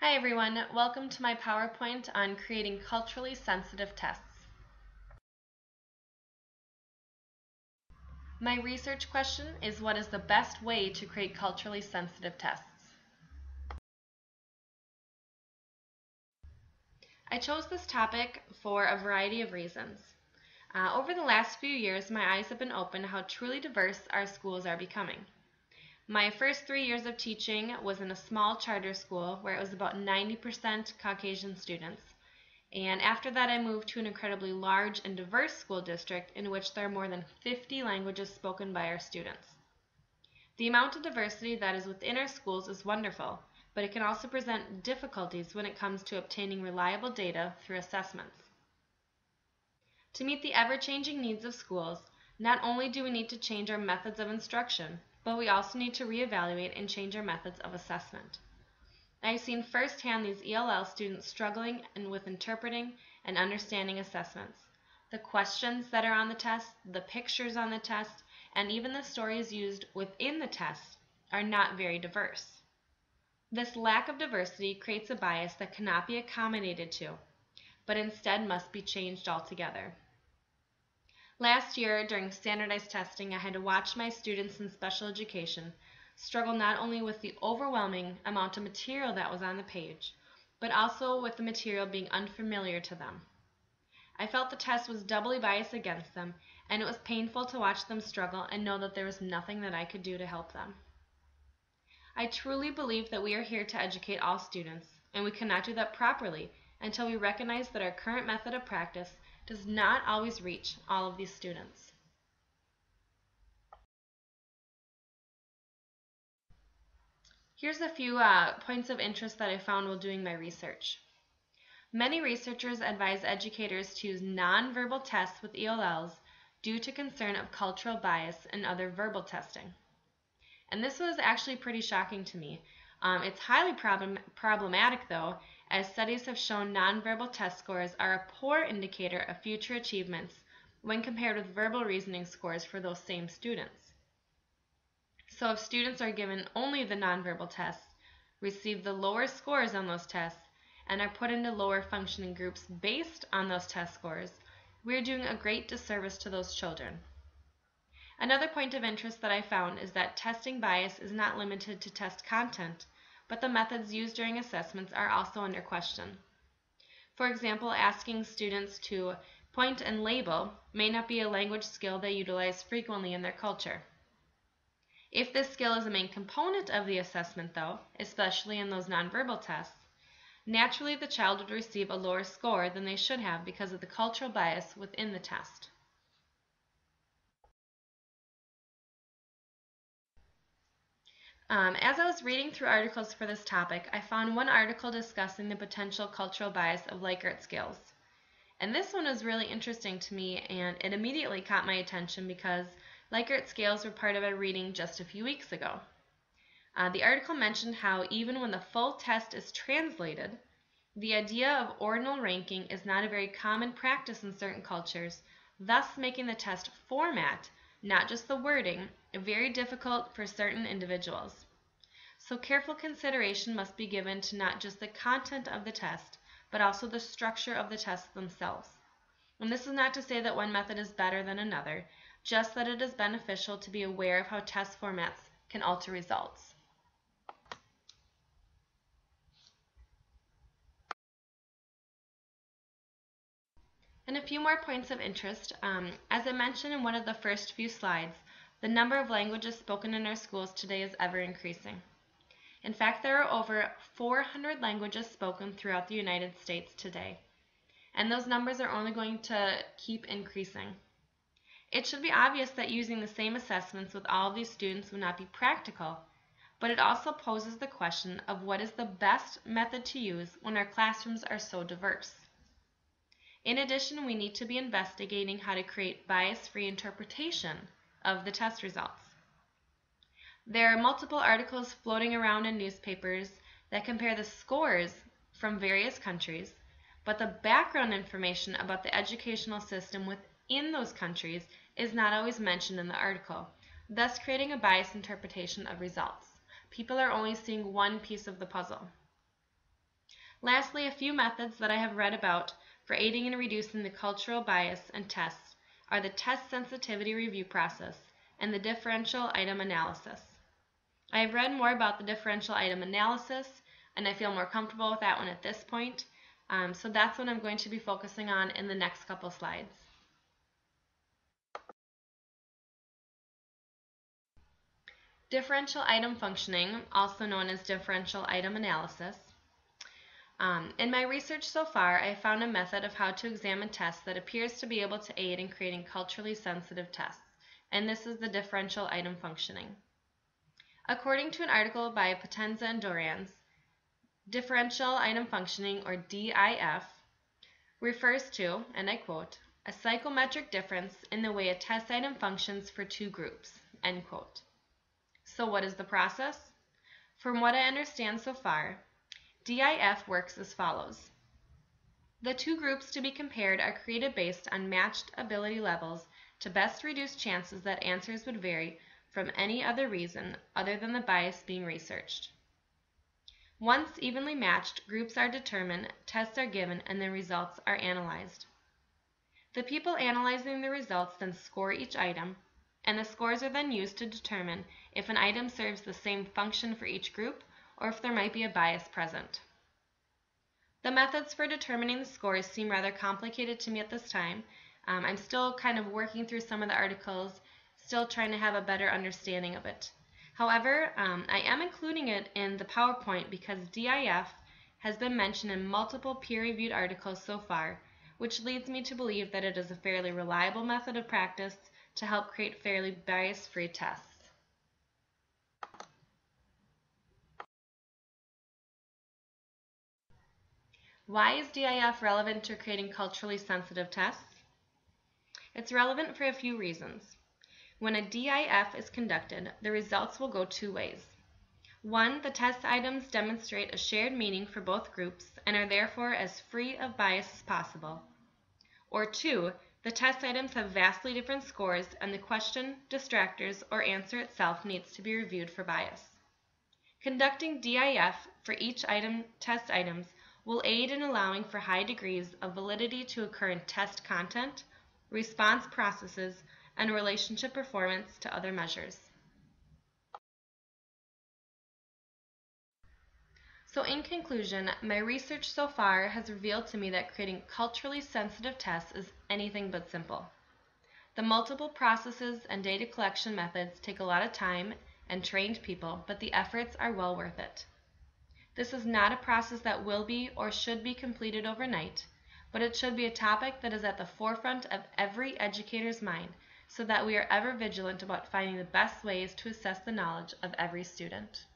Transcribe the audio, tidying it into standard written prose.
Hi everyone, welcome to my PowerPoint on creating culturally sensitive tests. My research question is, what is the best way to create culturally sensitive tests? I chose this topic for a variety of reasons. Over the last few years, my eyes have been opened to how truly diverse our schools are becoming. My first 3 years of teaching was in a small charter school where it was about 90% Caucasian students. And after that, I moved to an incredibly large and diverse school district in which there are more than 50 languages spoken by our students. The amount of diversity that is within our schools is wonderful, but it can also present difficulties when it comes to obtaining reliable data through assessments. To meet the ever-changing needs of schools, not only do we need to change our methods of instruction, but we also need to reevaluate and change our methods of assessment. I've seen firsthand these ELL students struggling with interpreting and understanding assessments. The questions that are on the test, the pictures on the test, and even the stories used within the test are not very diverse. This lack of diversity creates a bias that cannot be accommodated to, but instead must be changed altogether. Last year, during standardized testing, I had to watch my students in special education struggle not only with the overwhelming amount of material that was on the page, but also with the material being unfamiliar to them. I felt the test was doubly biased against them, and it was painful to watch them struggle and know that there was nothing that I could do to help them. I truly believe that we are here to educate all students, and we cannot do that properly until we recognize that our current method of practice does not always reach all of these students. Here's a few points of interest that I found while doing my research. Many researchers advise educators to use nonverbal tests with ELLs due to concern of cultural bias and other verbal testing. And this was actually pretty shocking to me. It's highly problematic though, as studies have shown nonverbal test scores are a poor indicator of future achievements when compared with verbal reasoning scores for those same students. So if students are given only the nonverbal tests, receive the lower scores on those tests, and are put into lower functioning groups based on those test scores, we are doing a great disservice to those children. Another point of interest that I found is that testing bias is not limited to test content, but the methods used during assessments are also under question. For example, asking students to point and label may not be a language skill they utilize frequently in their culture. If this skill is a main component of the assessment though, especially in those nonverbal tests, naturally the child would receive a lower score than they should have because of the cultural bias within the test. As I was reading through articles for this topic, I found one article discussing the potential cultural bias of Likert scales. And this one was really interesting to me, and it immediately caught my attention because Likert scales were part of a reading just a few weeks ago. The article mentioned how even when the full test is translated, the idea of ordinal ranking is not a very common practice in certain cultures, thus making the test format, not just the wording, very difficult for certain individuals. So careful consideration must be given to not just the content of the test, but also the structure of the tests themselves. And this is not to say that one method is better than another, just that it is beneficial to be aware of how test formats can alter results. And a few more points of interest. As I mentioned in one of the first few slides, the number of languages spoken in our schools today is ever increasing. In fact, there are over 400 languages spoken throughout the United States today, and those numbers are only going to keep increasing. It should be obvious that using the same assessments with all of these students would not be practical, but it also poses the question of what is the best method to use when our classrooms are so diverse. In addition, we need to be investigating how to create bias-free interpretation of the test results. There are multiple articles floating around in newspapers that compare the scores from various countries, but the background information about the educational system within those countries is not always mentioned in the article, thus creating a biased interpretation of results. People are only seeing one piece of the puzzle. Lastly, a few methods that I have read about for aiding in reducing the cultural bias in tests are the test sensitivity review process and the differential item analysis. I have read more about the differential item analysis, and I feel more comfortable with that one at this point. So that's what I'm going to be focusing on in the next couple slides. Differential item functioning, also known as differential item analysis. In my research so far, I found a method of how to examine tests that appears to be able to aid in creating culturally sensitive tests, and this is the differential item functioning. According to an article by Potenza and Dorans, differential item functioning, or DIF, refers to, and I quote, a psychometric difference in the way a test item functions for two groups, end quote. So what is the process? From what I understand so far, DIF works as follows. The two groups to be compared are created based on matched ability levels to best reduce chances that answers would vary from any other reason other than the bias being researched. Once evenly matched, groups are determined, tests are given, and the results are analyzed. The people analyzing the results then score each item, and the scores are then used to determine if an item serves the same function for each group or if there might be a bias present. The methods for determining the scores seem rather complicated to me at this time. I'm still kind of working through some of the articles, still trying to have a better understanding of it. However, I am including it in the PowerPoint because DIF has been mentioned in multiple peer-reviewed articles so far, which leads me to believe that it is a fairly reliable method of practice to help create fairly bias-free tests. Why is DIF relevant to creating culturally sensitive tests? It's relevant for a few reasons. When a DIF is conducted, the results will go two ways. One, the test items demonstrate a shared meaning for both groups and are therefore as free of bias as possible. Or two, the test items have vastly different scores and the question, distractors, or answer itself needs to be reviewed for bias. Conducting DIF for each test items will aid in allowing for high degrees of validity to occur in test content, response processes, and relationship performance to other measures. So in conclusion, my research so far has revealed to me that creating culturally sensitive tests is anything but simple. The multiple processes and data collection methods take a lot of time and trained people, but the efforts are well worth it. This is not a process that will be or should be completed overnight, but it should be a topic that is at the forefront of every educator's mind so that we are ever vigilant about finding the best ways to assess the knowledge of every student.